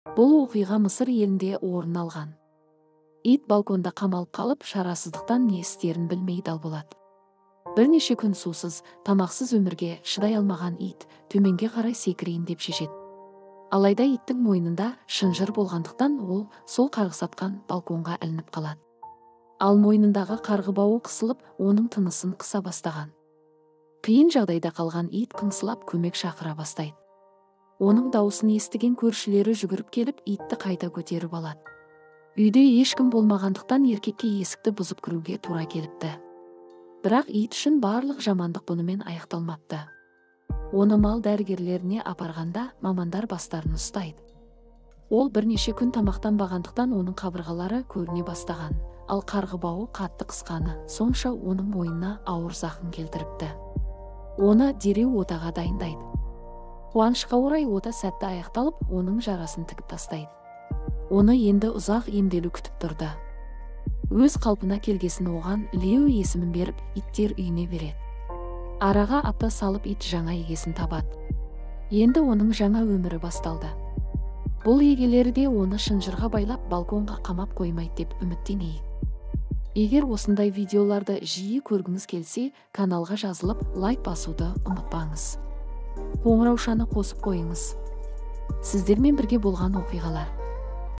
Бұл оқиға Мысыр елінде орын алған. Ит балконда қамалып қалып, шарасыздықтан не істерін білмей дал болады. Бірнеше күн сусыз, тамақсыз өмірге шыдай алмаған ит төменге қарай секірейін деп шешеді. Алайда иттің мойнында шынжыр болғандықтан ол сол қарғыс атқан балконға ілініп қалады. Ал мойнындағы қарғы бауы қысылып, оның тынысын қыса бастаған. Қиын жағдайда қалған ит қыңсылап көмек шақыра бастайды. Оның дауысын естіген көршілері жүгіріп келіп, итті қайта көтеріп алады. Үйде ешкім болмағандықтан еркекке есікті бұзып кіруге тура келіпті. Бірақ ит үшін барлық жамандық бұнымен аяқталмапты. Оны мал дәрігерлеріне апарғанда мамандар бастарын ұстайды. Ол бірнеше күн тамақтанбағандықтан оның қабырғалары көріне бастаған, ал қарғы бауы қатты қысқаны сонша оның мойнына ауыр зақым келтіріпті. Оны дереу отаға дайындайды. Қуанышқа орай ота сәтті аяқталып, оның жарасын тігіп тастайды. Оны енді ұзақ емделу күтіп тұрды. Өз қалпына келгесін оған Лео есімін беріп, иттер үйіне береді. Араға апта салып ит жаңа егесін табады. Енді оның жаңа өмірі басталды. Бұл егелері де оны шынжырға байлап балконға қамап қоймайды деп үміттенейік. Егер осындай видеоларды жиі көргіңіз келсе, каналға жазылып, лайк басуды ұмытпаңыз. Қоңыраушаны қосып қойыңыз. Сіздермен бірге болған оқиғалар.